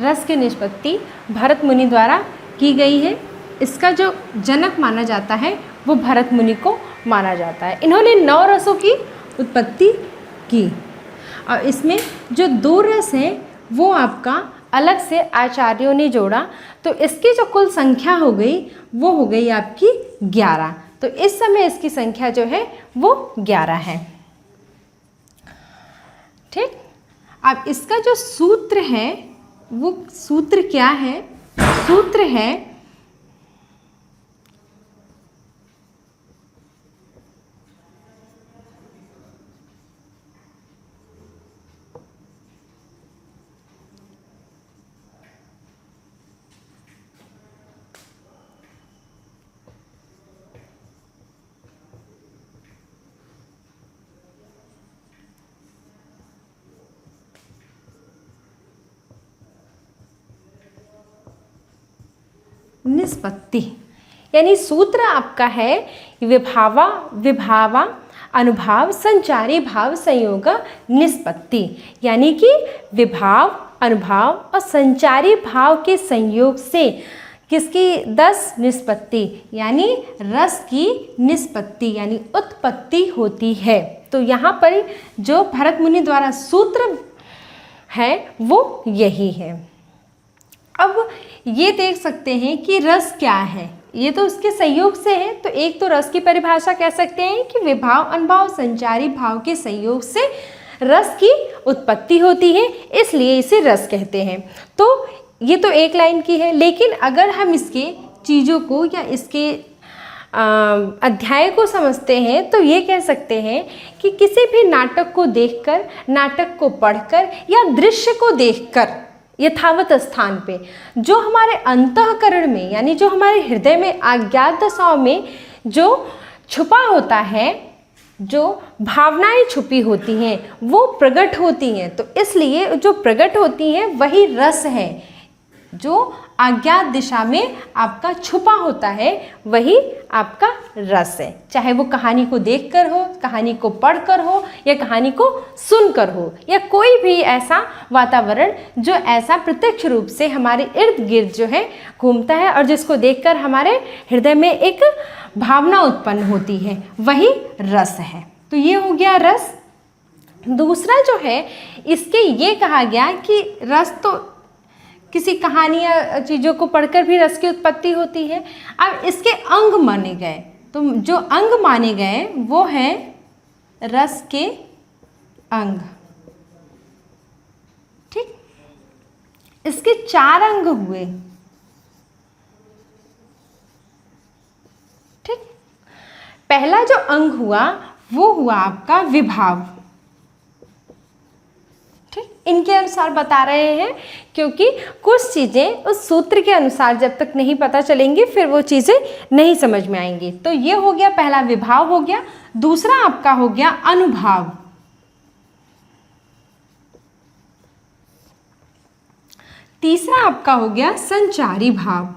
रस की निष्पत्ति भरत मुनि द्वारा की गई है। इसका जो जनक माना जाता है वो भरत मुनि को माना जाता है। इन्होंने 9 रसों की उत्पत्ति की और इसमें जो 2 रस हैं वो आपका अलग से आचार्यों ने जोड़ा, तो इसकी जो कुल संख्या हो गई वो हो गई आपकी 11। तो इस समय इसकी संख्या जो है वो 11 है। ठीक, अब इसका जो सूत्र है वो सूत्र क्या है? सूत्र है निष्पत्ति, यानी सूत्र आपका है विभावा विभावा अनुभाव संचारी भाव संयोग निष्पत्ति, यानी कि विभाव अनुभाव और संचारी भाव के संयोग से किसकी 10 निष्पत्ति यानी रस की निष्पत्ति यानी उत्पत्ति होती है। तो यहाँ पर जो भरत मुनि द्वारा सूत्र है वो यही है। अब ये देख सकते हैं कि रस क्या है, ये तो उसके संयोग से है। तो एक तो रस की परिभाषा कह सकते हैं कि विभाव अनुभाव संचारी भाव के संयोग से रस की उत्पत्ति होती है, इसलिए इसे रस कहते हैं। तो ये तो एक लाइन की है, लेकिन अगर हम इसके चीज़ों को या इसके अध्याय को समझते हैं तो ये कह सकते हैं कि किसी भी नाटक को देखकर, नाटक को पढ़कर या दृश्य को देखकर यथावत स्थान पे जो हमारे अंतःकरण में यानी जो हमारे हृदय में अज्ञात दशाओं में जो छुपा होता है, जो भावनाएं छुपी होती हैं वो प्रकट होती हैं। तो इसलिए जो प्रकट होती हैं वही रस है। जो अज्ञात दिशा में आपका छुपा होता है वही आपका रस है, चाहे वो कहानी को देखकर हो, कहानी को पढ़कर हो या कहानी को सुनकर हो, या कोई भी ऐसा वातावरण जो ऐसा प्रत्यक्ष रूप से हमारे इर्द गिर्द जो है घूमता है और जिसको देखकर हमारे हृदय में एक भावना उत्पन्न होती है, वही रस है। तो ये हो गया रस। दूसरा जो है इसके ये कहा गया कि रस तो किसी कहानी या चीज़ों को पढ़कर भी रस की उत्पत्ति होती है। अब इसके अंग माने गए, तो जो अंग माने गए वो है रस के अंग। ठीक, इसके 4 अंग हुए। ठीक, पहला जो अंग हुआ वो हुआ आपका विभाव। इनके अनुसार बता रहे हैं क्योंकि कुछ चीज़ें उस सूत्र के अनुसार जब तक नहीं पता चलेंगी फिर वो चीज़ें नहीं समझ में आएंगी। तो ये हो गया पहला, विभाव हो गया। दूसरा आपका हो गया अनुभाव। तीसरा आपका हो गया संचारी भाव।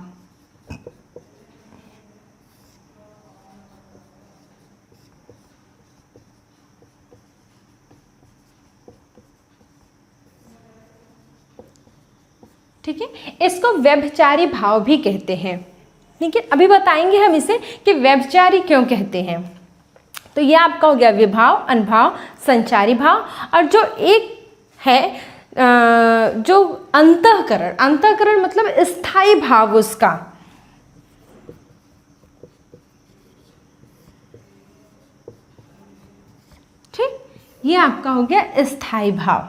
ठीक है, इसको व्यभिचारी भाव भी कहते हैं। ठीक है, अभी बताएंगे हम इसे कि व्यभिचारी क्यों कहते हैं। तो ये आपका हो गया विभाव, अनुभाव, संचारी भाव। और जो एक है जो अंतःकरण, अंतःकरण मतलब स्थायी भाव उसका, ठीक, ये आपका हो गया स्थायी भाव।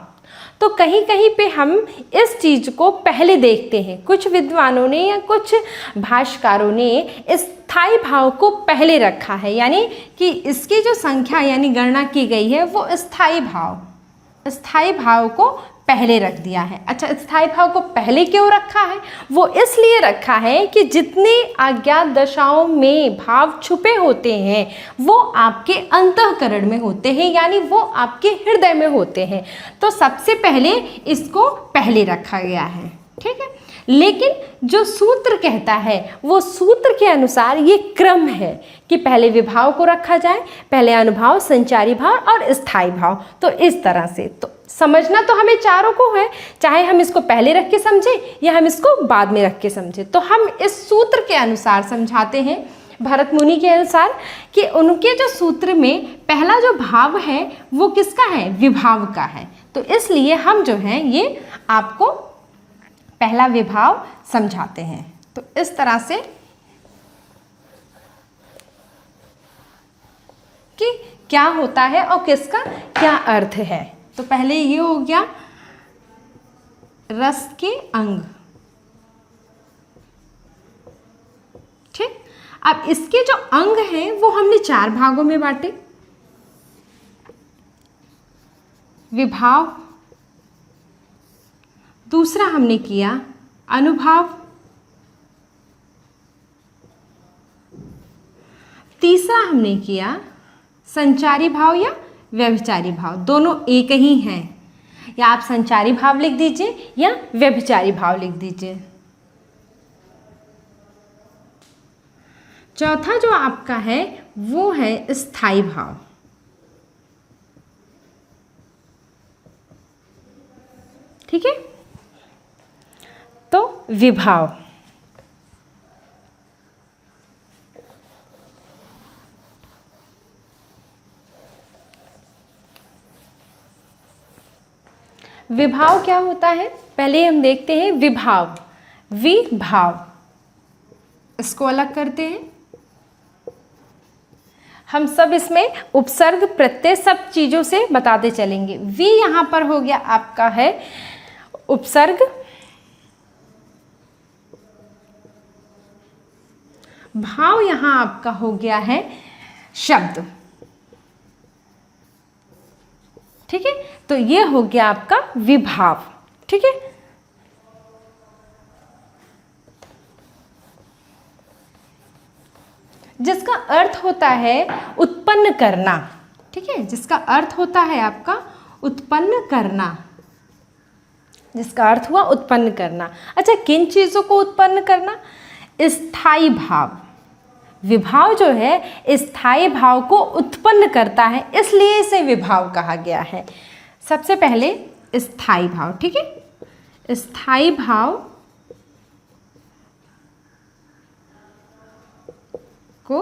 तो कहीं कहीं पे हम इस चीज़ को पहले देखते हैं, कुछ विद्वानों ने या कुछ भाष्यकारों ने स्थायी भाव को पहले रखा है, यानी कि इसकी जो संख्या यानी गणना की गई है वो स्थायी भाव को पहले रख दिया है। अच्छा, स्थायी भाव को पहले क्यों रखा है? वो इसलिए रखा है कि जितने अज्ञात दशाओं में भाव छुपे होते हैं वो आपके अंतःकरण में होते हैं, यानी वो आपके हृदय में होते हैं। तो सबसे पहले इसको पहले रखा गया है। ठीक है, लेकिन जो सूत्र कहता है वो सूत्र के अनुसार ये क्रम है कि पहले विभाव को रखा जाए, पहले अनुभाव, संचारी भाव और स्थायी भाव। तो इस तरह से तो समझना तो हमें चारों को है, चाहे हम इसको पहले रख के समझें या हम इसको बाद में रख के समझें। तो हम इस सूत्र के अनुसार समझाते हैं, भरत मुनि के अनुसार, कि उनके जो सूत्र में पहला जो भाव है वो किसका है, विभाव का है। तो इसलिए हम जो है ये आपको पहला विभाव समझाते हैं। तो इस तरह से कि क्या होता है और किसका क्या अर्थ है। तो पहले ये हो गया रस के अंग, ठीक। अब इसके जो अंग हैं वो हमने 4 भागों में बांटे। विभाव, दूसरा हमने किया अनुभाव, तीसरा हमने किया संचारी भाव या व्यभिचारी भाव। दोनों एक ही हैं, या आप संचारी भाव लिख दीजिए या व्यभिचारी भाव लिख दीजिए। चौथा जो आपका है वो है स्थायी भाव, ठीक है। तो विभाव, विभाव क्या होता है पहले हम देखते हैं। विभाव, विभाव, इसको अलग करते हैं। हम सब इसमें उपसर्ग प्रत्यय सब चीजों से बताते चलेंगे। वी यहां पर हो गया आपका है उपसर्ग, भाव यहां आपका हो गया है शब्द, ठीक है। तो ये हो गया आपका विभाव, ठीक है। जिसका अर्थ होता है उत्पन्न करना, ठीक है। जिसका अर्थ होता है आपका उत्पन्न करना, जिसका अर्थ हुआ उत्पन्न करना। अच्छा, किन चीजों को उत्पन्न करना? स्थायी भाव। विभाव जो है स्थायी भाव को उत्पन्न करता है, इसलिए इसे विभाव कहा गया है। सबसे पहले स्थायी भाव, ठीक है। स्थायी भाव को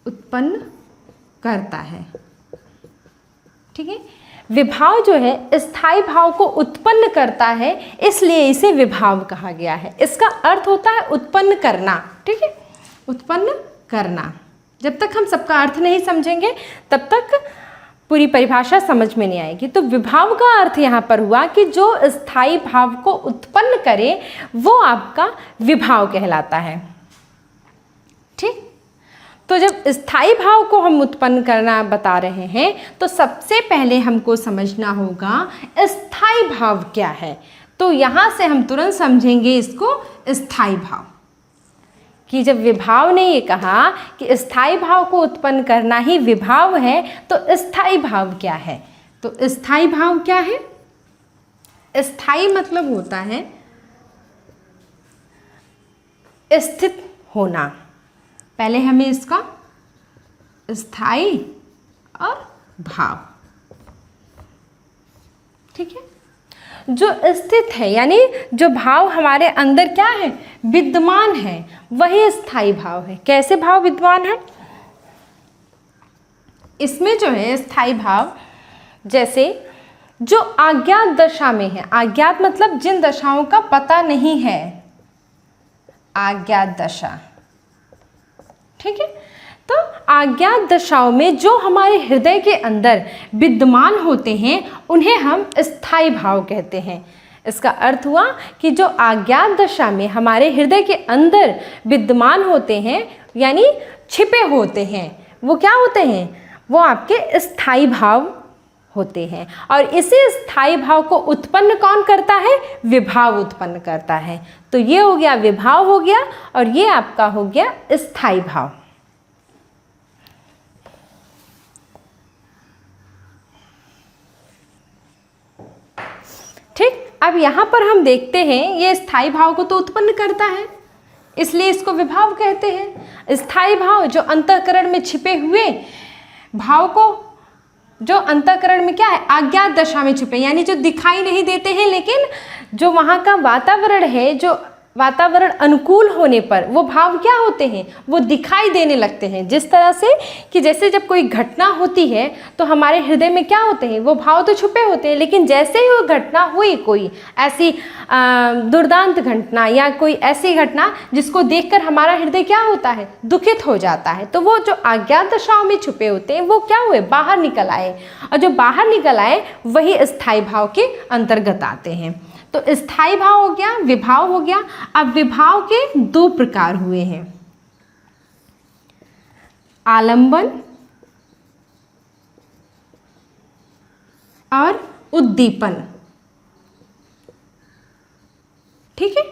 उत्पन्न करता है, ठीक है। विभाव जो है स्थायी भाव को उत्पन्न करता है, इसलिए इसे विभाव कहा गया है। इसका अर्थ होता है उत्पन्न करना, ठीक है, उत्पन्न करना। जब तक हम सबका अर्थ नहीं समझेंगे तब तक पूरी परिभाषा समझ में नहीं आएगी। तो विभाव का अर्थ यहाँ पर हुआ कि जो स्थायी भाव को उत्पन्न करे वो आपका विभाव कहलाता है, ठीक। तो जब स्थायी भाव को हम उत्पन्न करना बता रहे हैं तो सबसे पहले हमको समझना होगा स्थायी भाव क्या है। तो यहाँ से हम तुरंत समझेंगे इसको स्थायी भाव, कि जब विभाव ने ये कहा कि स्थायी भाव को उत्पन्न करना ही विभाव है, तो स्थायी भाव क्या है? तो स्थायी भाव क्या है? स्थायी मतलब होता है स्थित होना। पहले हमें इसका स्थायी और भाव, ठीक है। जो स्थित है यानी जो भाव हमारे अंदर क्या है, विद्यमान है, वही स्थायी भाव है। कैसे भाव विद्यमान है? इसमें जो है स्थायी भाव, जैसे जो अज्ञात दशा में है, अज्ञात मतलब जिन दशाओं का पता नहीं है, अज्ञात दशा, ठीक है। तो अज्ञात दशाओं में जो हमारे हृदय के अंदर विद्यमान होते हैं उन्हें हम स्थायी भाव कहते हैं। इसका अर्थ हुआ कि जो अज्ञात दशा में हमारे हृदय के अंदर विद्यमान होते हैं यानी छिपे होते हैं, वो क्या होते हैं? वो आपके स्थायी भाव होते हैं। और इसी स्थायी भाव को उत्पन्न कौन करता है? विभाव उत्पन्न करता है। तो ये हो गया विभाव हो गया, और ये आपका हो गया स्थायी भाव। ठीक, अब यहाँ पर हम देखते हैं ये स्थायी भाव को तो उत्पन्न करता है, इसलिए इसको विभाव कहते हैं। स्थायी भाव जो अंतःकरण में छिपे हुए भाव को, जो अंतःकरण में क्या है, अज्ञात दशा में छुपे, यानी जो दिखाई नहीं देते हैं, लेकिन जो वहाँ का वातावरण है, जो वातावरण अनुकूल होने पर वो भाव क्या होते हैं, वो दिखाई देने लगते हैं। जिस तरह से कि जैसे जब कोई घटना होती है तो हमारे हृदय में क्या होते हैं, वो भाव तो छुपे होते हैं, लेकिन जैसे ही वो घटना हुई, कोई ऐसी दुर्दांत घटना या कोई ऐसी घटना जिसको देखकर हमारा हृदय क्या होता है, दुखित हो जाता है, तो वो जो अज्ञात दशाओं में छुपे होते हैं वो क्या हुए, बाहर निकल आए, और जो बाहर निकल आए वही स्थायी भाव के अंतर्गत आते हैं। तो स्थायी भाव हो गया, विभाव हो गया। अब विभाव के दो प्रकार हुए हैं, आलंबन और उद्दीपन। ठीक है,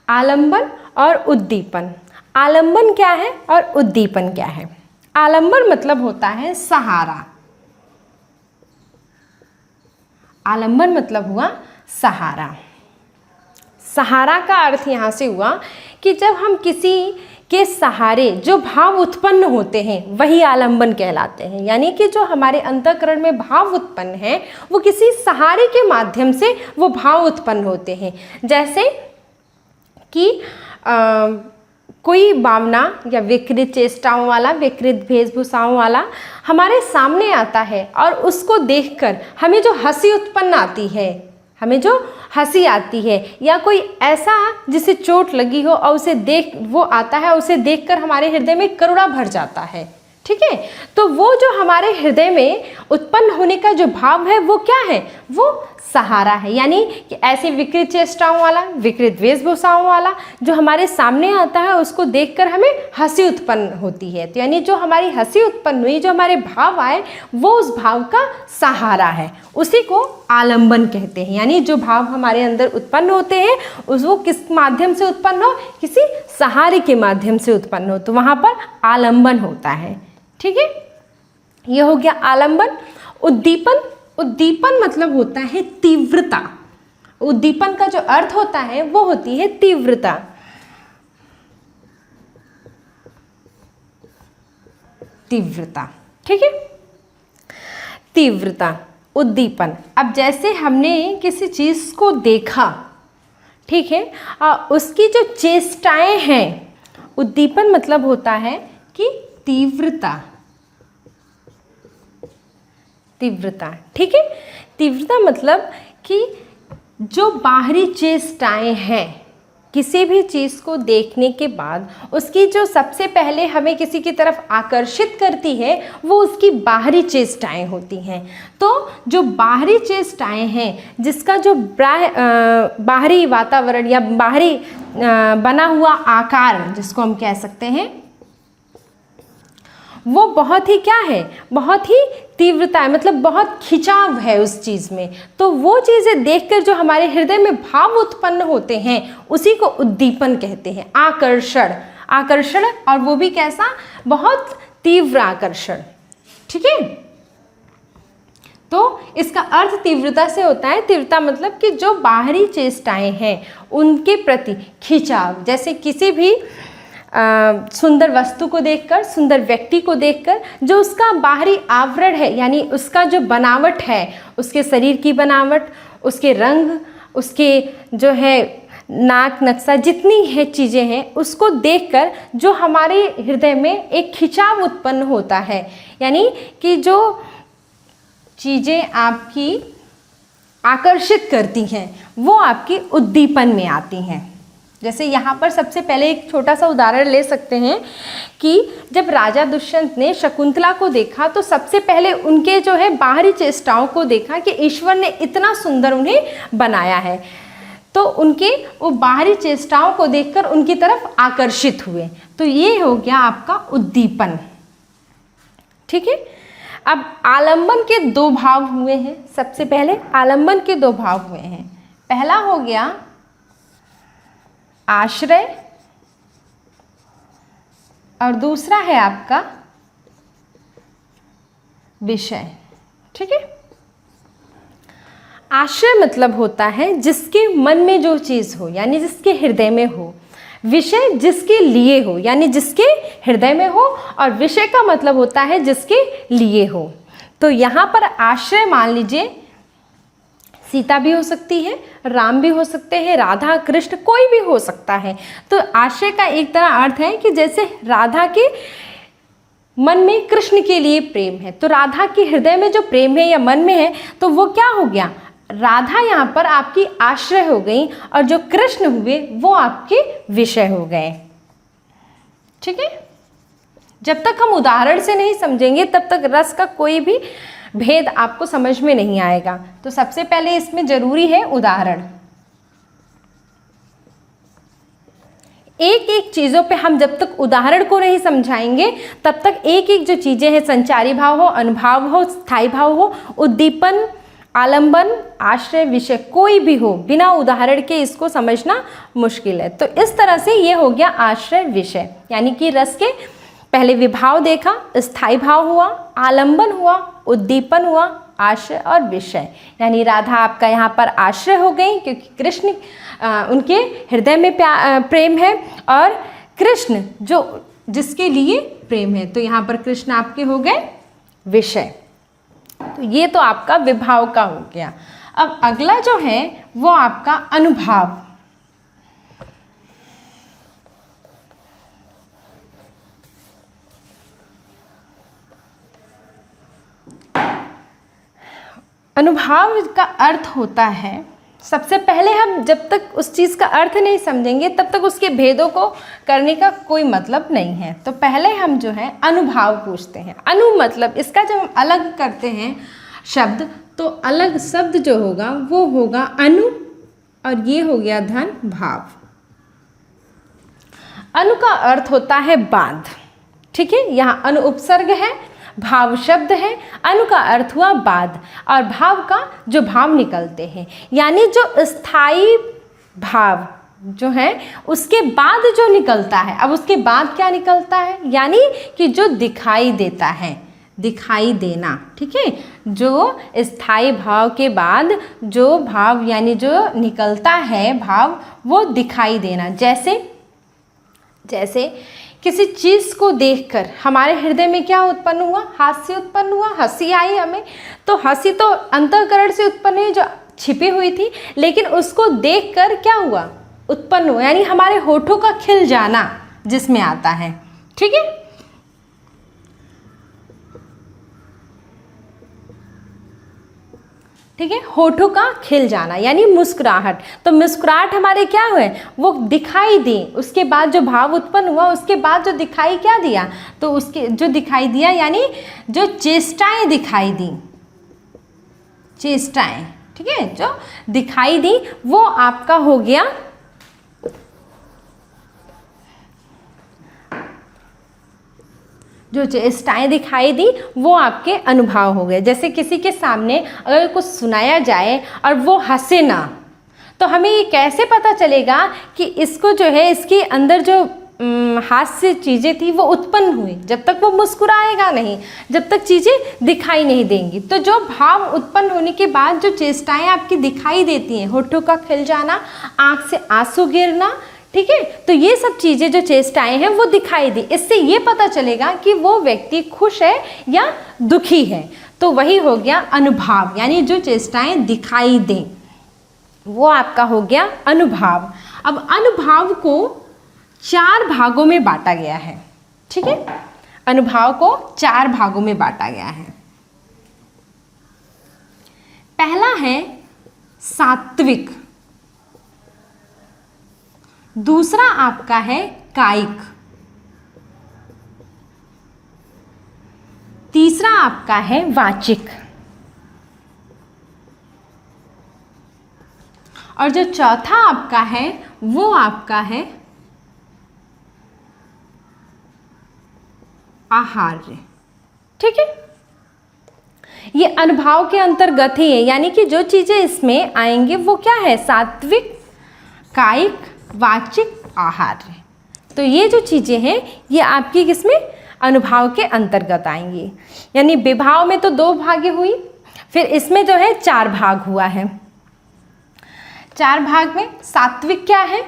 आलंबन और उद्दीपन। आलंबन क्या है और उद्दीपन क्या है? आलंबन मतलब होता है सहारा। आलंबन मतलब हुआ सहारा। सहारा का अर्थ यहाँ से हुआ कि जब हम किसी के सहारे जो भाव उत्पन्न होते हैं वही आलंबन कहलाते हैं। यानी कि जो हमारे अंतःकरण में भाव उत्पन्न है वो किसी सहारे के माध्यम से वो भाव उत्पन्न होते हैं। जैसे कि कोई भावना या विकृत चेष्टाओं वाला, विकृत वेशभूषाओं वाला हमारे सामने आता है और उसको देखकर हमें जो हंसी उत्पन्न आती है, हमें जो हंसी आती है, या कोई ऐसा जिसे चोट लगी हो और उसे देख वो आता है, उसे देखकर हमारे हृदय में करुणा भर जाता है। ठीक है, तो वो जो हमारे हृदय में उत्पन्न होने का जो भाव है वो क्या है, वो सहारा है। यानी कि ऐसी विकृत चेष्टाओं वाला, विकृत वेशभूषाओं वाला जो हमारे सामने आता है उसको देखकर हमें हंसी उत्पन्न होती है। तो यानी जो हमारी हंसी उत्पन्न हुई, जो हमारे भाव आए, वो उस भाव का सहारा है, उसी को आलंबन कहते हैं। यानी जो भाव हमारे अंदर उत्पन्न होते हैं वो किस माध्यम से उत्पन्न हो, किसी सहारे के माध्यम से उत्पन्न हो, तो वहाँ पर आलंबन होता है। ठीक है, यह हो गया आलंबन। उद्दीपन, उद्दीपन मतलब होता है तीव्रता। उद्दीपन का जो अर्थ होता है वो होती है तीव्रता। तीव्रता, ठीक है, तीव्रता, उद्दीपन। अब जैसे हमने किसी चीज को देखा, ठीक है, उसकी जो चेष्टाएं हैं, उद्दीपन मतलब होता है कि तीव्रता, तीव्रता। ठीक है, तीव्रता मतलब कि जो बाहरी चेष्टाएं हैं, किसी भी चीज़ को देखने के बाद उसकी जो सबसे पहले हमें किसी की तरफ आकर्षित करती है वो उसकी बाहरी चेष्टाएं होती हैं। तो जो बाहरी चेष्टाएं हैं, जिसका जो बाहरी वातावरण या बाहरी बना हुआ आकार जिसको हम कह सकते हैं, वो बहुत ही क्या है, बहुत ही तीव्रता है, मतलब बहुत खिंचाव है उस चीज़ में। तो वो चीज़ें देखकर जो हमारे हृदय में भाव उत्पन्न होते हैं उसी को उद्दीपन कहते हैं। आकर्षण, आकर्षण, और वो भी कैसा, बहुत तीव्र आकर्षण। ठीक है, तो इसका अर्थ तीव्रता से होता है। तीव्रता मतलब कि जो बाहरी चेष्टाएं हैं उनके प्रति खिंचाव। जैसे किसी भी सुंदर वस्तु को देखकर, सुंदर व्यक्ति को देखकर जो उसका बाहरी आवरण है, यानी उसका जो बनावट है, उसके शरीर की बनावट, उसके रंग, उसके जो है नाक नक्शा, जितनी है चीज़ें हैं, उसको देखकर जो हमारे हृदय में एक खिंचाव उत्पन्न होता है। यानी कि जो चीज़ें आपकी आकर्षित करती हैं वो आपकी उद्दीपन में आती हैं। जैसे यहाँ पर सबसे पहले एक छोटा सा उदाहरण ले सकते हैं कि जब राजा दुष्यंत ने शकुंतला को देखा तो सबसे पहले उनके जो है बाहरी चेष्टाओं को देखा कि ईश्वर ने इतना सुंदर उन्हें बनाया है, तो उनके वो बाहरी चेष्टाओं को देखकर उनकी तरफ आकर्षित हुए। तो ये हो गया आपका उद्दीपन। ठीक है, अब आलंबन के दो भाव हुए हैं। सबसे पहले आलंबन के दो भाव हुए हैं। पहला हो गया आश्रय और दूसरा है आपका विषय। ठीक है, आश्रय मतलब होता है जिसके मन में जो चीज़ हो, यानी जिसके हृदय में हो। विषय जिसके लिए हो, यानी जिसके हृदय में हो, और विषय का मतलब होता है जिसके लिए हो। तो यहाँ पर आश्रय मान लीजिए सीता भी हो सकती है, राम भी हो सकते हैं, राधा कृष्ण कोई भी हो सकता है। तो आश्रय का एक तरह अर्थ है कि जैसे राधा के मन में कृष्ण के लिए प्रेम है, तो राधा के हृदय में जो प्रेम है या मन में है, तो वो क्या हो गया, राधा यहाँ पर आपकी आश्रय हो गई, और जो कृष्ण हुए वो आपके विषय हो गए। ठीक है, जब तक हम उदाहरण से नहीं समझेंगे तब तक रस का कोई भी भेद आपको समझ में नहीं आएगा। तो सबसे पहले इसमें जरूरी है उदाहरण। एक एक चीज़ों पे हम जब तक उदाहरण को नहीं समझाएंगे तब तक एक एक जो चीज़ें हैं, संचारी भाव हो, अनुभाव हो, स्थायी भाव हो, उद्दीपन, आलंबन, आश्रय, विषय कोई भी हो, बिना उदाहरण के इसको समझना मुश्किल है। तो इस तरह से ये हो गया आश्रय विषय, यानी कि रस के पहले विभाव देखा, स्थायी भाव हुआ, आलंबन हुआ, उद्दीपन हुआ, आश्रय और विषय। यानी राधा आपका यहाँ पर आश्रय हो गई क्योंकि कृष्ण उनके हृदय में प्रेम है, और कृष्ण जो जिसके लिए प्रेम है, तो यहाँ पर कृष्ण आपके हो गए विषय। तो ये तो आपका विभाव का हो गया। अब अगला जो है वो आपका अनुभाव। अनुभाव का अर्थ होता है, सबसे पहले हम जब तक उस चीज़ का अर्थ नहीं समझेंगे तब तक उसके भेदों को करने का कोई मतलब नहीं है। तो पहले हम जो है अनुभाव पूछते हैं। अनु मतलब इसका जब हम अलग करते हैं शब्द, तो अलग शब्द जो होगा वो होगा अनु, और ये हो गया धन भाव। अनु का अर्थ होता है बांध। ठीक है, यहाँ अनु उपसर्ग है, भाव शब्द है, अनु का अर्थ हुआ बाद, और भाव का जो भाव निकलते हैं, यानी जो स्थायी भाव जो है उसके बाद जो निकलता है। अब उसके बाद क्या निकलता है, यानी कि जो दिखाई देता है, दिखाई देना। ठीक है, जो स्थायी भाव के बाद जो भाव यानी जो निकलता है भाव, वो दिखाई देना। जैसे किसी चीज़ को देखकर हमारे हृदय में क्या उत्पन्न हुआ, हास्य उत्पन्न हुआ, हंसी आई हमें। तो हंसी तो अंतःकरण से उत्पन्न हुई जो छिपी हुई थी, लेकिन उसको देखकर क्या हुआ, उत्पन्न हुआ, यानी हमारे होठों का खिल जाना जिसमें आता है। ठीक है, ठीक है, होठों का खिल जाना यानी मुस्कुराहट। तो मुस्कुराहट हमारे क्या हुए, वो दिखाई दी, उसके बाद जो भाव उत्पन्न हुआ उसके बाद जो दिखाई क्या दिया, तो उसके जो दिखाई दिया यानी जो चेष्टाएं दिखाई दी, चेष्टाएं। ठीक है, जो दिखाई दी वो आपका हो गया जो चेष्टाएं दिखाई दी वो आपके अनुभाव हो गए। जैसे किसी के सामने अगर कुछ सुनाया जाए और वो हंसे ना, तो हमें ये कैसे पता चलेगा कि इसको जो है इसके अंदर जो हास्य चीज़ें थी वो उत्पन्न हुई, जब तक वो मुस्कुराएगा नहीं, जब तक चीज़ें दिखाई नहीं देंगी। तो जो भाव उत्पन्न होने के बाद जो चेष्टाएं आपकी दिखाई देती हैं, होठों का खिल जाना, आँख से आंसू गिरना, ठीक है, तो ये सब चीज़ें जो चेष्टाएं हैं वो दिखाई दी। इससे ये पता चलेगा कि वो व्यक्ति खुश है या दुखी है। तो वही हो गया अनुभाव, यानी जो चेष्टाएं दिखाई दें वो आपका हो गया अनुभाव। अब अनुभाव को 4 भागों में बांटा गया है। ठीक है, अनुभाव को 4 भागों में बांटा गया है। पहला है सात्विक, दूसरा आपका है कायिक, तीसरा आपका है वाचिक, और जो चौथा आपका है वो आपका है आहार्य। ठीक है, ये अनुभाव के अंतर्गत ही है, यानी कि जो चीजें इसमें आएंगे वो क्या है, सात्विक, कायिक, वाचिक, आहार्य। तो ये जो चीज़ें हैं ये आपकी किसमें, अनुभाव के अंतर्गत आएंगी। यानी विभाव में तो 2 भागे हुई, फिर इसमें जो है 4 भाग हुआ है। 4 भाग में। सात्विक क्या है,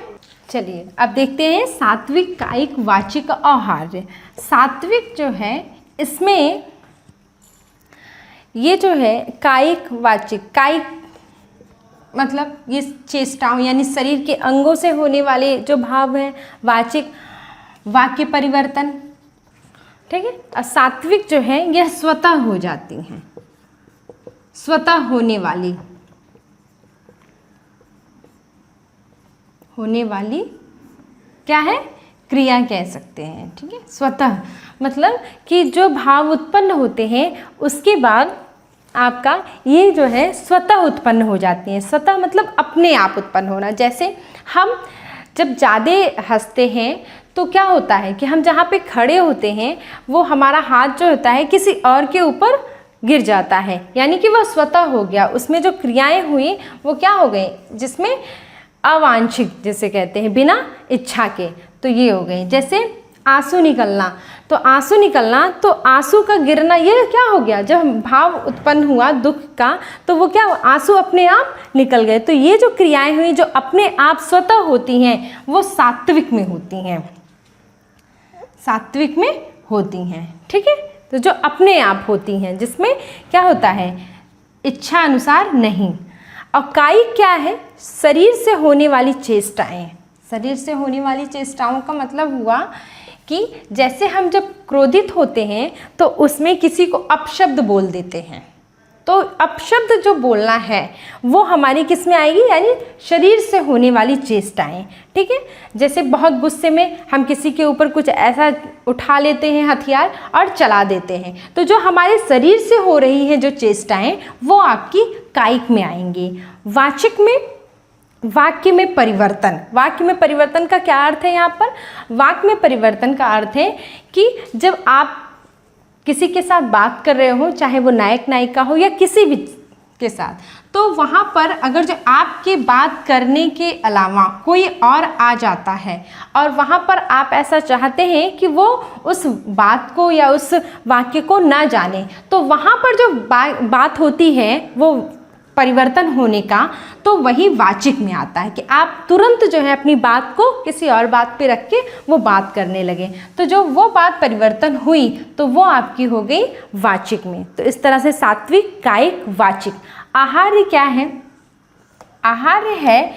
चलिए अब देखते हैं सात्विक कायिक वाचिक आहार्य। सात्विक जो है इसमें ये जो है कायिक वाचिक, कायिक मतलब ये चेष्टाओं यानी शरीर के अंगों से होने वाले जो भाव हैं, वाचिक वाक्य परिवर्तन, ठीक है। और सात्विक जो है यह स्वतः हो जाती हैं, स्वतः होने वाली क्या है, क्रिया कह सकते हैं, ठीक है। स्वतः मतलब कि जो भाव उत्पन्न होते हैं उसके बाद आपका ये जो है स्वतः उत्पन्न हो जाती हैं। स्वतः मतलब अपने आप उत्पन्न होना। जैसे हम जब ज़्यादा हंसते हैं तो क्या होता है कि हम जहाँ पे खड़े होते हैं वो हमारा हाथ जो होता है किसी और के ऊपर गिर जाता है, यानी कि वह स्वतः हो गया। उसमें जो क्रियाएं हुई वो क्या हो गई, जिसमें अवांछित जिसे कहते हैं, बिना इच्छा के, तो ये हो गई। जैसे आंसू निकलना, तो आंसू निकलना तो आंसू का गिरना, ये क्या हो गया, जब भाव उत्पन्न हुआ दुख का तो वो क्या, आंसू अपने आप निकल गए। तो ये जो क्रियाएं हुई जो अपने आप स्वतः होती हैं वो सात्विक में होती हैं, सात्विक में होती हैं, ठीक है। तो जो अपने आप होती हैं जिसमें क्या होता है, इच्छा अनुसार नहीं। और कायिक क्या है, शरीर से होने वाली चेष्टाएं। शरीर से होने वाली चेष्टाओं का मतलब हुआ कि जैसे हम जब क्रोधित होते हैं तो उसमें किसी को अपशब्द बोल देते हैं, तो अपशब्द जो बोलना है वो हमारी किस में आएगी, यानी शरीर से होने वाली चेष्टाएं, ठीक है। जैसे बहुत गुस्से में हम किसी के ऊपर कुछ ऐसा उठा लेते हैं हथियार और चला देते हैं, तो जो हमारे शरीर से हो रही है जो चेष्टाएं वो आपकी कायिक में आएंगी। वाचिक में, वाक्य में परिवर्तन। वाक्य में परिवर्तन का क्या अर्थ है यहाँ पर, वाक्य में परिवर्तन का अर्थ है कि जब आप किसी के साथ बात कर रहे हो, चाहे वो नायक नायिका हो या किसी भी के साथ, तो वहाँ पर अगर जो आपके बात करने के अलावा कोई और आ जाता है और वहाँ पर आप ऐसा चाहते हैं कि वो उस बात को या उस वाक्य को ना जाने, तो वहाँ पर जो बात होती है वो परिवर्तन होने का, तो वही वाचिक में आता है कि आप तुरंत जो है अपनी बात को किसी और बात पे रख के वो बात करने लगे, तो जो वो बात परिवर्तन हुई तो वो आपकी हो गई वाचिक में। तो इस तरह से सात्विक, कायिक, वाचिक। आहार्य क्या है, आहार्य है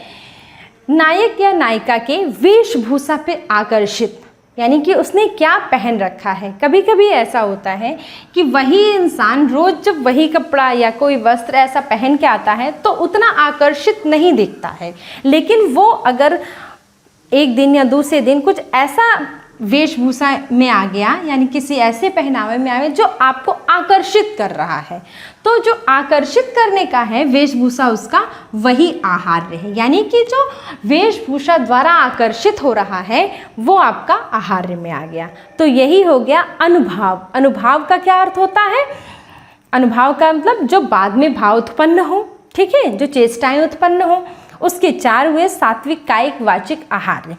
नायक या नायिका के वेशभूषा पे आकर्षित, यानी कि उसने क्या पहन रखा है। कभी कभी ऐसा होता है कि वही इंसान रोज़ जब वही कपड़ा या कोई वस्त्र ऐसा पहन के आता है तो उतना आकर्षित नहीं दिखता है, लेकिन वो अगर एक दिन या दूसरे दिन कुछ ऐसा वेशभूषा में आ गया, यानी किसी ऐसे पहनावे में आ गया जो आपको आकर्षित कर रहा है, तो जो आकर्षित करने का है वेशभूषा उसका वही आहार्य है, यानी कि जो वेशभूषा द्वारा आकर्षित हो रहा है वो आपका आहार्य में आ गया। तो यही हो गया अनुभाव। अनुभाव का क्या अर्थ होता है, अनुभाव का मतलब जो बाद में भाव उत्पन्न हो, ठीक है, जो चेष्टाएं उत्पन्न हो, उसके 4 हुए सात्विक, कायिक, वाचिक, आहार्य।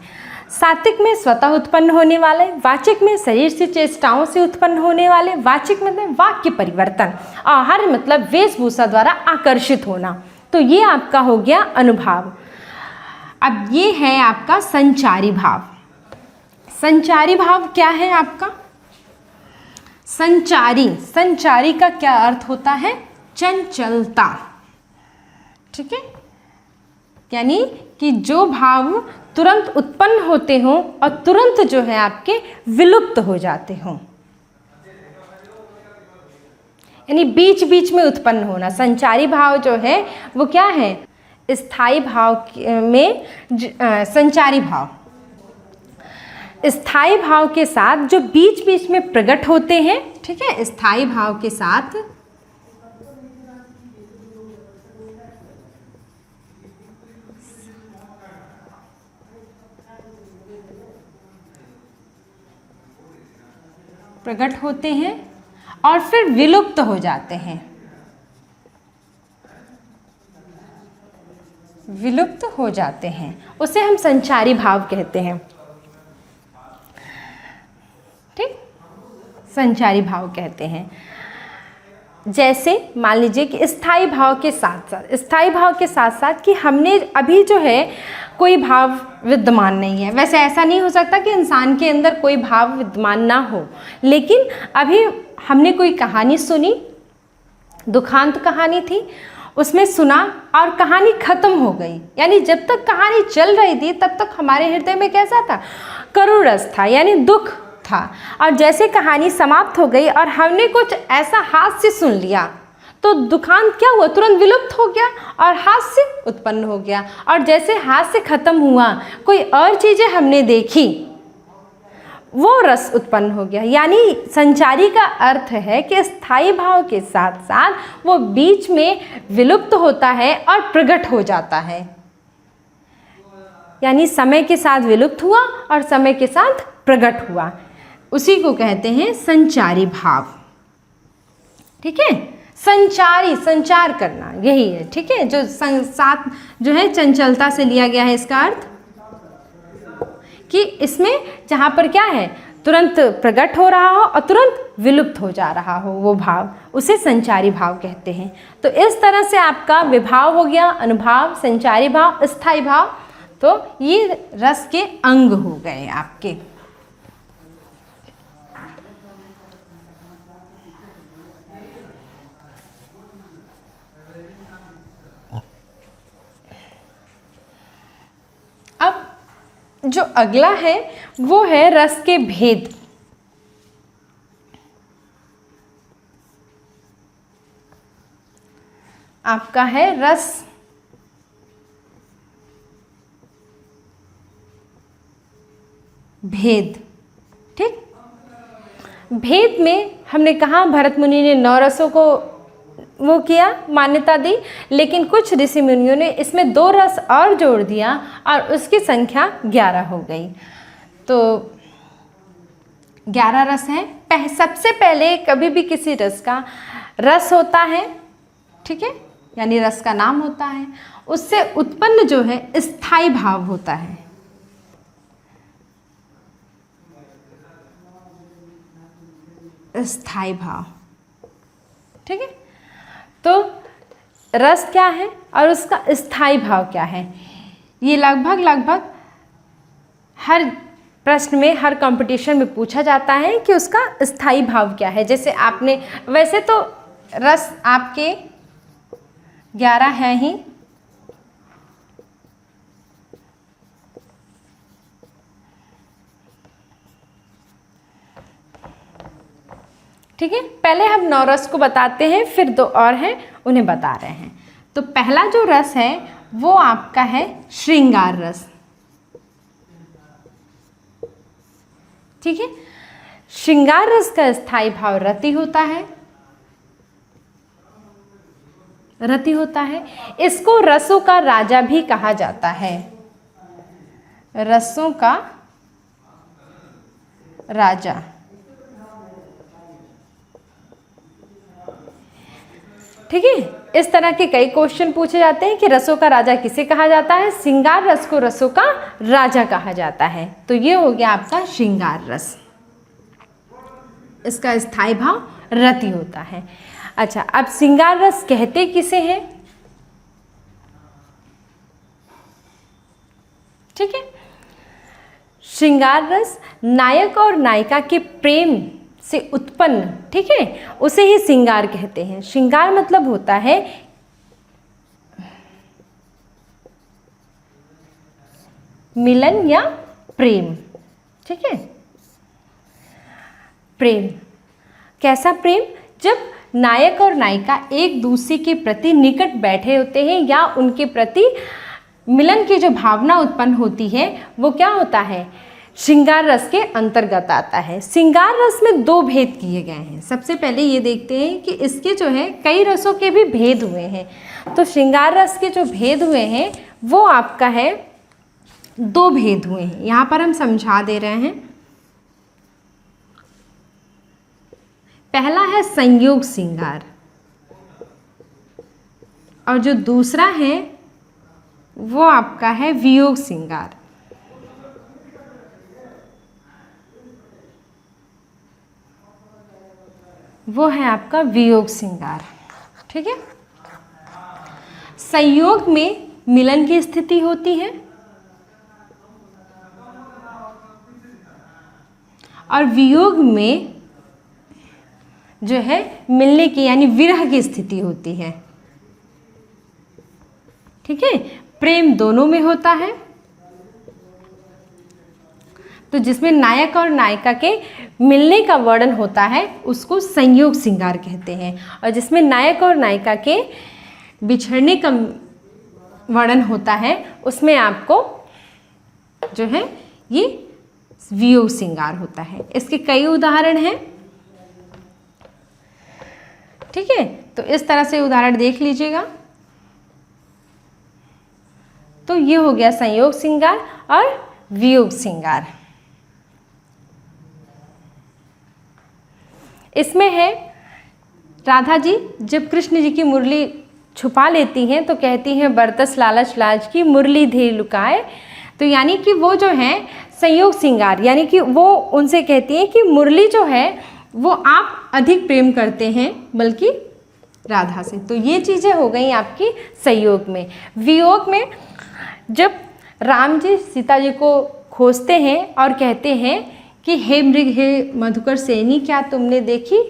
सात्विक में स्वतः उत्पन्न होने वाले, वाचिक में शरीर से चेष्टाओं से उत्पन्न होने वाले, वाचिक मतलब वाक्य परिवर्तन, आहार्य मतलब वेशभूषा द्वारा आकर्षित होना। तो ये आपका हो गया अनुभाव। अब ये है आपका संचारी भाव। संचारी भाव क्या है आपका, संचारी, संचारी का क्या अर्थ होता है, चंचलता, ठीक है, यानी कि जो भाव तुरंत उत्पन्न होते हों और तुरंत जो है आपके विलुप्त हो जाते हों, यानी बीच बीच में उत्पन्न होना। संचारी भाव जो है वो क्या है, स्थायी भाव में संचारी भाव स्थायी भाव के साथ जो बीच बीच में प्रकट होते हैं, ठीक है, स्थायी भाव के साथ प्रकट होते हैं और फिर विलुप्त हो जाते हैं, विलुप्त हो जाते हैं, उसे हम संचारी भाव कहते हैं, ठीक, संचारी भाव कहते हैं। जैसे मान लीजिए कि स्थायी भाव के साथ साथ, स्थायी भाव के साथ साथ कि हमने अभी जो है कोई भाव विद्यमान नहीं है। वैसे ऐसा नहीं हो सकता कि इंसान के अंदर कोई भाव विद्यमान ना हो, लेकिन अभी हमने कोई कहानी सुनी, दुखांत कहानी थी, उसमें सुना और कहानी ख़त्म हो गई। यानी जब तक कहानी चल रही थी तब तक हमारे हृदय में कैसा था, करुण रस था, यानी दुख था। और जैसे कहानी समाप्त हो गई और हमने कुछ ऐसा हास्य सुन लिया तो दुखांत क्या हुआ, तुरंत विलुप्त हो गया और हास्य उत्पन्न हो गया। और जैसे हास्य खत्म हुआ, कोई और चीज़ें हमने देखी, वो रस उत्पन्न हो गया। यानी संचारी का अर्थ है कि स्थायी भाव के साथ साथ वो बीच में विलुप्त होता है और प्रकट हो जाता है। यानी समय के साथ विलुप्त हुआ और समय के साथ प्रकट हुआ, उसी को कहते हैं संचारी भाव। ठीक है, संचारी, संचार करना, यही है। ठीक है, जो साथ जो है चंचलता से लिया गया है, इसका अर्थ कि इसमें जहाँ पर क्या है, तुरंत प्रकट हो रहा हो और तुरंत विलुप्त हो जा रहा हो वो भाव, उसे संचारी भाव कहते हैं। तो इस तरह से आपका विभाव हो गया, अनुभाव, संचारी भाव, स्थायी भाव। तो ये रस के अंग हो गए आपके। अब जो अगला है वो है रस के भेद। आपका है रस भेद। ठीक, भेद में हमने कहा भरत मुनि ने 9 रसों को वो किया, मान्यता दी, लेकिन कुछ ऋषि मुनियों ने इसमें 2 रस और जोड़ दिया और उसकी संख्या 11 हो गई। तो 11 रस हैं। सबसे पहले कभी भी किसी रस का रस होता है, ठीक है, यानी रस का नाम होता है, उससे उत्पन्न जो है स्थायी भाव होता है। स्थायी भाव, ठीक है। तो रस क्या है और उसका स्थायी भाव क्या है, ये लगभग हर प्रश्न में, हर कंपटीशन में पूछा जाता है कि उसका स्थायी भाव क्या है। जैसे आपने, वैसे तो रस आपके 11 हैं ही, ठीक है। पहले हम 9 रस को बताते हैं, फिर 2 और हैं उन्हें बता रहे हैं। तो पहला जो रस है वो आपका है श्रृंगार रस, ठीक है। श्रृंगार रस का स्थायी भाव रति होता है, रति होता है। इसको रसों का राजा भी कहा जाता है, रसों का राजा। ठीक है, इस तरह के कई क्वेश्चन पूछे जाते हैं कि रसों का राजा किसे कहा जाता है। श्रृंगार रस को रसों का राजा कहा जाता है। तो ये हो गया आपका श्रृंगार रस, इसका स्थायी भाव रति होता है। अच्छा, अब श्रृंगार रस कहते किसे हैं, ठीक है। श्रृंगार रस नायक और नायिका के प्रेम से उत्पन्न, ठीक है, उसे ही श्रृंगार कहते हैं। श्रृंगार मतलब होता है मिलन या प्रेम, ठीक है। प्रेम, कैसा प्रेम, जब नायक और नायिका एक दूसरे के प्रति निकट बैठे होते हैं या उनके प्रति मिलन की जो भावना उत्पन्न होती है, वो क्या होता है, श्रृंगार रस के अंतर्गत आता है। श्रृंगार रस में 2 भेद किए गए हैं। सबसे पहले ये देखते हैं कि इसके जो है कई रसों के भी भेद हुए हैं। तो श्रृंगार रस के जो भेद हुए हैं वो आपका है 2 भेद हुए हैं, यहाँ पर हम समझा दे रहे हैं। पहला है संयोग श्रृंगार और जो दूसरा है वो आपका है वियोग श्रृंगार। वो है आपका वियोग श्रृंगार। ठीक है, संयोग में मिलन की स्थिति होती है और वियोग में जो है मिलने की यानी विरह की स्थिति होती है। ठीक है, प्रेम दोनों में होता है। तो जिसमें नायक और नायिका के मिलने का वर्णन होता है उसको संयोग श्रृंगार कहते हैं, और जिसमें नायक और नायिका के बिछड़ने का वर्णन होता है उसमें आपको जो है ये वियोग श्रृंगार होता है। इसके कई उदाहरण हैं। ठीक है, तो इस तरह से उदाहरण देख लीजिएगा। तो ये हो गया संयोग श्रृंगार और वियोग श्रृंगार। इसमें है राधा जी जब कृष्ण जी की मुरली छुपा लेती हैं तो कहती हैं बरतस लालच लाज की मुरली धीर लुकाए। तो यानी कि वो जो है संयोग श्रृंगार, यानी कि वो उनसे कहती हैं कि मुरली जो है वो आप अधिक प्रेम करते हैं बल्कि राधा से। तो ये चीज़ें हो गई आपकी संयोग में। वियोग में जब राम जी सीता जी को खोजते हैं और कहते हैं कि हे मृग हे मधुकर सेनी क्या तुमने देखी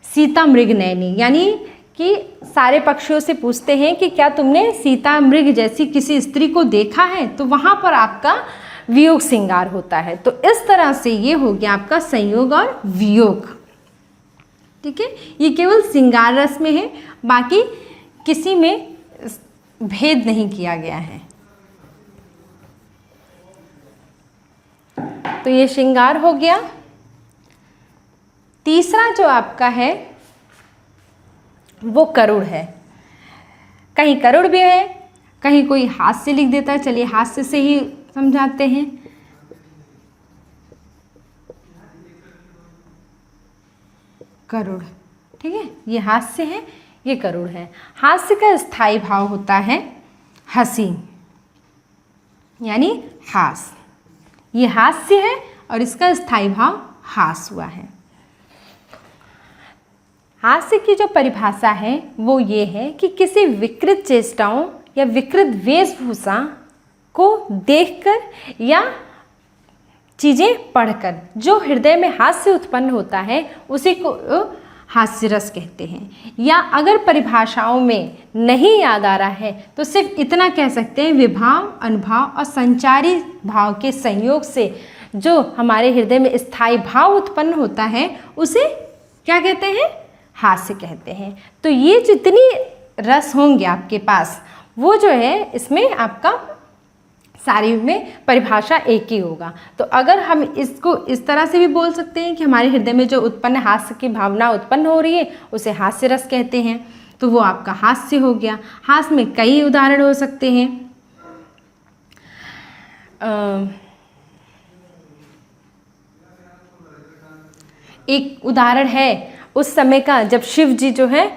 सीता मृग नैनी, यानी कि सारे पक्षियों से पूछते हैं कि क्या तुमने सीता मृग जैसी किसी स्त्री को देखा है, तो वहाँ पर आपका वियोग श्रृंगार होता है। तो इस तरह से ये हो गया आपका संयोग और वियोग। ठीक है, ये केवल श्रृंगार रस में है, बाकी किसी में भेद नहीं किया गया है। तो ये श्रृंगार हो गया। तीसरा जो आपका है वो करुण है। कहीं करुण भी है, कहीं कोई हास्य लिख देता है। चलिए हास्य से ही समझाते हैं। करुण, ठीक है, ये हास्य है, ये करुण है। हास्य का स्थायी भाव होता है हंसी, यानी हास। ये हास्य है और इसका स्थायी भाव हास हुआ है। हास्य की जो परिभाषा है वो ये है कि किसी विकृत चेष्टाओं या विकृत वेशभूषा को देखकर या चीज़ें पढ़कर जो हृदय में हास्य उत्पन्न होता है उसी को हास्य रस कहते हैं। या अगर परिभाषाओं में नहीं याद आ रहा है तो सिर्फ इतना कह सकते हैं विभाव, अनुभाव और संचारी भाव के संयोग से जो हमारे हृदय में स्थायी भाव उत्पन्न होता है उसे क्या कहते हैं, हास्य कहते हैं। तो ये जितनी रस होंगे आपके पास वो जो है इसमें आपका सारी में परिभाषा एक ही होगा। तो अगर हम इसको इस तरह से भी बोल सकते हैं कि हमारे हृदय में जो उत्पन्न हास्य की भावना उत्पन्न हो रही है उसे हास्य रस कहते हैं, तो वो आपका हास्य हो गया। हास्य में कई उदाहरण हो सकते हैं। एक उदाहरण है उस समय का जब शिव जी जो है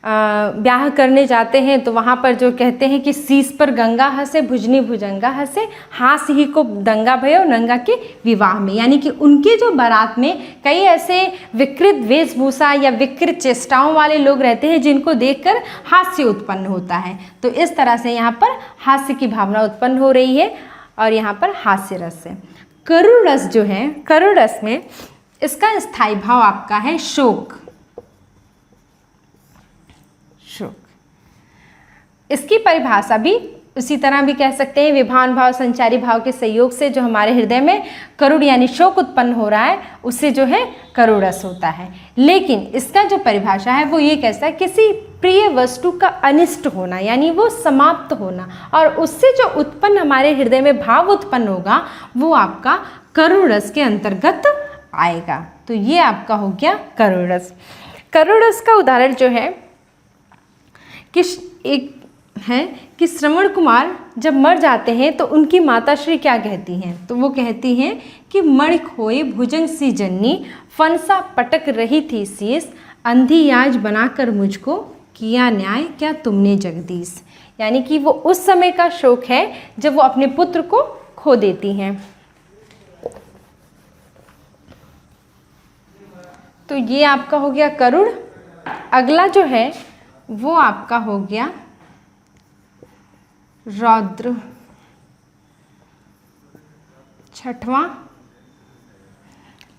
ब्याह करने जाते हैं तो वहाँ पर जो कहते हैं कि शीश पर गंगा हंसे भुजनी भुजंगा हंसे हास ही को दंगा भयो नंगा के विवाह में, यानी कि उनके जो बारात में कई ऐसे विकृत वेशभूषा या विकृत चेष्टाओं वाले लोग रहते हैं जिनको देखकर हास्य उत्पन्न होता है। तो इस तरह से यहाँ पर हास्य की भावना उत्पन्न हो रही है और यहाँ पर हास्य रस है। करुण रस जो है, करुण रस में इसका स्थायी भाव आपका है शोक। शोक, इसकी परिभाषा भी उसी तरह भी कह सकते हैं विभान भाव संचारी भाव के सहयोग से जो हमारे हृदय में करुण यानी शोक उत्पन्न हो रहा है उससे जो है करुण रस होता है। लेकिन इसका जो परिभाषा है वो ये कैसा है, किसी प्रिय वस्तु का अनिष्ट होना यानी वो समाप्त होना और उससे जो उत्पन्न हमारे हृदय में भाव उत्पन्न होगा वो आपका करुण रस के अंतर्गत आएगा। तो ये आपका हो गया करुण रस। करुण रस का उदाहरण जो है कि एक है कि श्रवण कुमार जब मर जाते हैं तो उनकी माता श्री क्या कहती हैं, तो वो कहती हैं कि मणि खोए भुजंग सी जन्नी फनसा पटक रही थी शीस अंधी आज बनाकर मुझको किया न्याय क्या तुमने जगदीश। यानी कि वो उस समय का शोक है जब वो अपने पुत्र को खो देती हैं। तो ये आपका हो गया करुण। अगला जो है वो आपका हो गया रौद्र। छठवां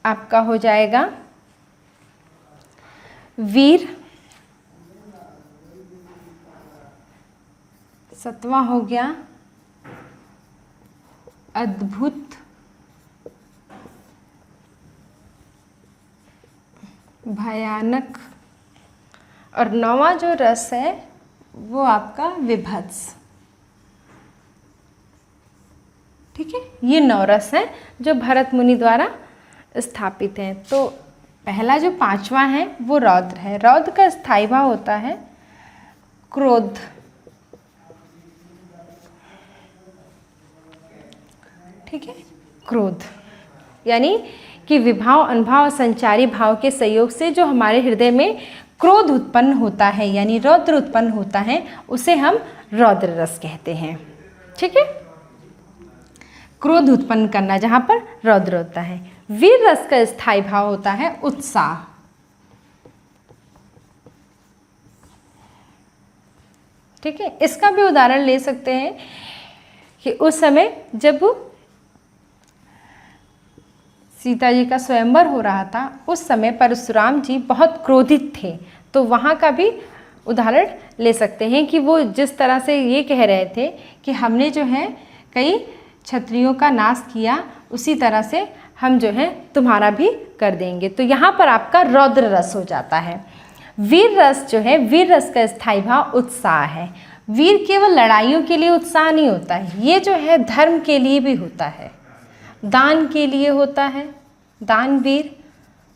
आपका हो जाएगा वीर। सातवां हो गया अद्भुत। भयानक। और नौवां जो रस है वो आपका विभत्स। ठीक है, ये 9 रस हैं जो भरत मुनि द्वारा स्थापित हैं। तो पहला जो 5वां है वो रौद्र है। रौद्र का स्थायी भाव होता है क्रोध। ठीक है, क्रोध यानी कि विभाव, अनुभाव और संचारी भाव के संयोग से जो हमारे हृदय में क्रोध उत्पन्न होता है यानी रौद्र उत्पन्न होता है, उसे हम रौद्र रस कहते हैं। ठीक है, क्रोध उत्पन्न करना जहाँ पर रौद्र होता है। वीर रस का स्थायी भाव होता है उत्साह। ठीक है, इसका भी उदाहरण ले सकते हैं कि उस समय जब सीता जी का स्वयंवर हो रहा था, उस समय परशुराम जी बहुत क्रोधित थे। तो वहाँ का भी उदाहरण ले सकते हैं कि वो जिस तरह से ये कह रहे थे कि हमने जो है कई क्षत्रियों का नाश किया, उसी तरह से हम जो है तुम्हारा भी कर देंगे। तो यहाँ पर आपका रौद्र रस हो जाता है। वीर रस जो है, वीर रस का स्थायी भाव उत्साह है। वीर केवल लड़ाइयों के लिए उत्साह नहीं होता है, ये जो है धर्म के लिए भी होता है, दान के लिए होता है। दानवीर,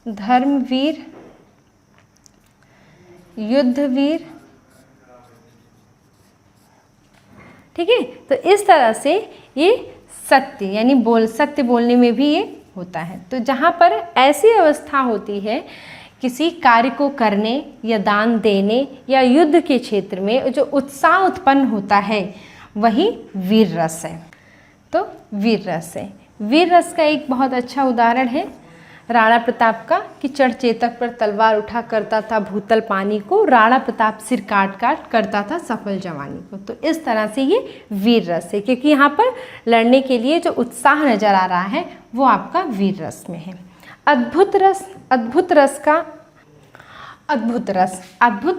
धर्मवीर, युद्धवीर। ठीक है, तो इस तरह से ये सत्य यानी सत्य बोलने में भी ये होता है। तो जहाँ पर ऐसी अवस्था होती है किसी कार्य को करने या दान देने या युद्ध के क्षेत्र में जो उत्साह उत्पन्न होता है, वही वीर रस है। तो वीर रस है। वीर रस का एक बहुत अच्छा उदाहरण है राणा प्रताप का कि चढ़ चेतक पर तलवार उठा करता था भूतल पानी को, राणा प्रताप सिर काट काट करता था सफल जवानी को। तो इस तरह से ये वीर रस है, क्योंकि यहाँ पर लड़ने के लिए जो उत्साह नजर आ रहा है वो आपका वीर रस में है। अद्भुत रस, अद्भुत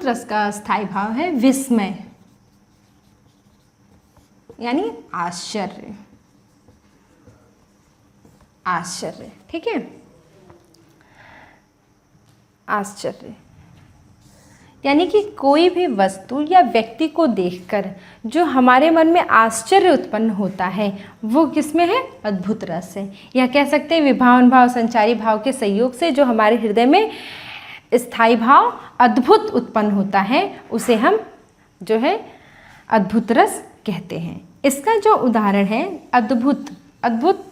रस का स्थायी भाव है विस्मय यानी आश्चर्य। आश्चर्य, ठीक है, आश्चर्य यानी कि कोई भी वस्तु या व्यक्ति को देखकर जो हमारे मन में आश्चर्य उत्पन्न होता है वो किसमें है? अद्भुत रस है। या कह सकते हैं विभाव, अनुभाव, संचारी भाव के संयोग से जो हमारे हृदय में स्थायी भाव अद्भुत उत्पन्न होता है उसे हम जो है अद्भुत रस कहते हैं। इसका जो उदाहरण है अद्भुत, अद्भुत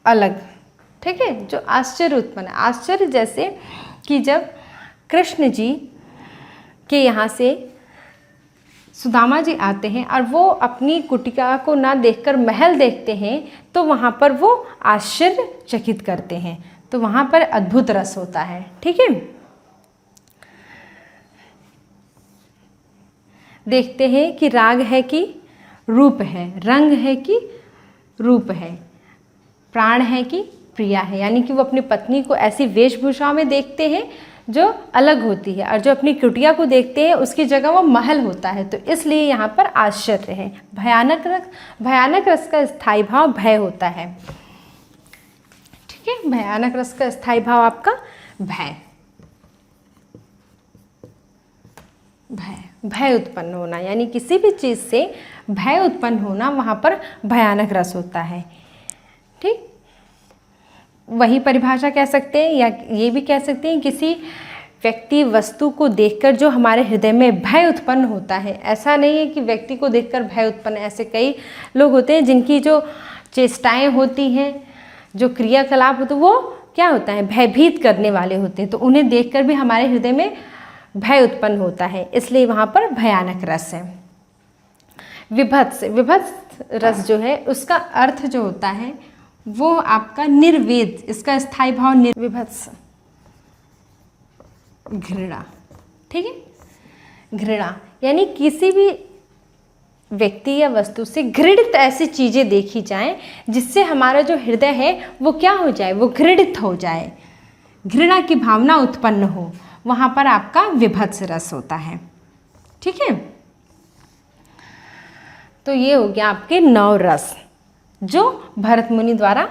अलग, ठीक है, जो आश्चर्य उत्पन्न, आश्चर्य जैसे कि जब कृष्ण जी के यहाँ से सुदामा जी आते हैं और वो अपनी कुटिया को ना देखकर महल देखते हैं तो वहाँ पर वो आश्चर्यचकित करते हैं, तो वहाँ पर अद्भुत रस होता है। ठीक है, देखते हैं कि राग है कि रूप है, रंग है कि रूप है, प्राण है कि प्रिया है, यानी कि वो अपनी पत्नी को ऐसी वेशभूषा में देखते हैं जो अलग होती है और जो अपनी कुटिया को देखते हैं उसकी जगह वो महल होता है, तो इसलिए यहाँ पर आश्चर्य है। भयानक रस का स्थायी भाव भय होता है। ठीक है, भयानक रस का स्थायी भाव आपका भय, भय उत्पन्न होना, यानी किसी भी चीज़ से भय उत्पन्न होना, वहाँ पर भयानक रस होता है। ठीक, वही परिभाषा कह सकते हैं या ये भी कह सकते हैं किसी व्यक्ति वस्तु को देखकर जो हमारे हृदय में भय उत्पन्न होता है। ऐसा नहीं है कि व्यक्ति को देखकर भय उत्पन्न, ऐसे कई लोग होते हैं जिनकी जो चेष्टाएं होती हैं, जो क्रियाकलाप होते हैं, वो क्या होता है, भयभीत करने वाले होते हैं, तो उन्हें देखकर भी हमारे हृदय में भय उत्पन्न होता है, इसलिए वहाँ पर भयानक रस है। विभत्स, विभत्स रस जो है उसका अर्थ जो होता है वो आपका निर्वेद, इसका स्थायी भाव विभत्स, घृणा। ठीक है, घृणा यानी किसी भी व्यक्ति या वस्तु से घृणित ऐसी चीज़ें देखी जाएं जिससे हमारा जो हृदय है वो क्या हो जाए, वो घृणित हो जाए, घृणा की भावना उत्पन्न हो, वहाँ पर आपका विभत्स रस होता है। ठीक है, तो ये हो गया आपके 9 रस जो भरत मुनि द्वारा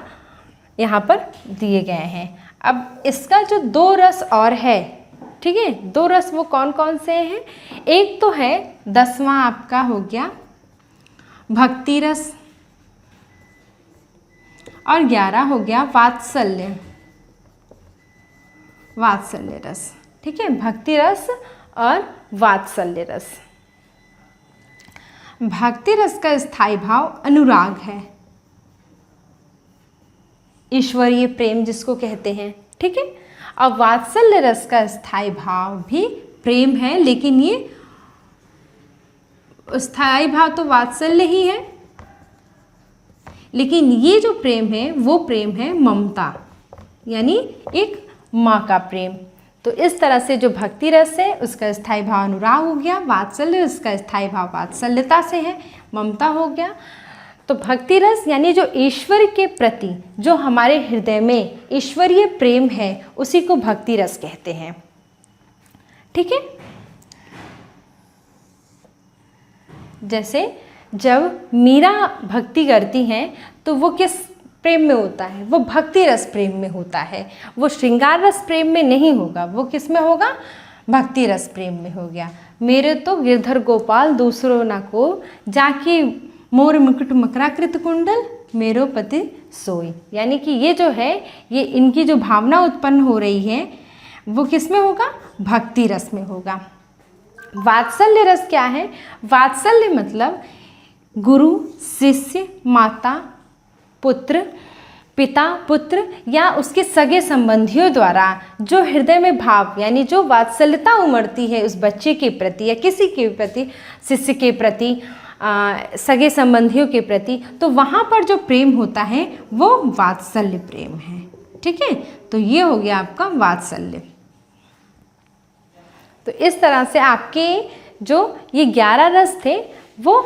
यहाँ पर दिए गए हैं। अब इसका जो 2 रस और है, ठीक है, 2 रस वो कौन कौन से हैं? एक तो है 10वां आपका हो गया भक्ति रस और 11 हो गया वात्सल्य रस। ठीक है, भक्ति रस और वात्सल्य रस। भक्ति रस का स्थायी भाव अनुराग है, ईश्वरीय प्रेम जिसको कहते हैं। ठीक है, अब वात्सल्य रस का स्थायी भाव भी प्रेम है, लेकिन ये स्थायी भाव तो वात्सल्य ही है, लेकिन ये जो प्रेम है वो प्रेम है ममता, यानी एक माँ का प्रेम। तो इस तरह से जो भक्ति रस है उसका स्थायी भाव अनुराग हो गया, वात्सल्य रस का स्थायी भाव वात्सल्यता से है, ममता हो गया। तो भक्ति रस यानी जो ईश्वर के प्रति जो हमारे हृदय में ईश्वरीय प्रेम है उसी को भक्ति रस कहते हैं। ठीक है, जैसे जब मीरा भक्ति करती हैं तो वो किस प्रेम में होता है? वो भक्ति रस प्रेम में होता है, वो श्रृंगार रस प्रेम में नहीं होगा, वो किस में होगा? भक्ति रस प्रेम में हो गया। मेरे तो गिरधर गोपाल दूसरों ना को, जाके मोर मुकुट मकराकृत कुंडल मेरो पति सोई। यानी कि ये जो है, ये इनकी जो भावना उत्पन्न हो रही है वो किस में होगा? भक्ति रस में होगा। वात्सल्य रस क्या है? वात्सल्य मतलब गुरु शिष्य माता पुत्र पिता पुत्र या उसके सगे संबंधियों द्वारा जो हृदय में भाव यानी जो वात्सल्यता उमड़ती है उस बच्चे के प्रति या किसी के प्रति, शिष्य के प्रति, सगे संबंधियों के प्रति, तो वहाँ पर जो प्रेम होता है वो वात्सल्य प्रेम है। ठीक है, तो ये हो गया आपका वात्सल्य। तो इस तरह से आपके जो ये 11 रस थे वो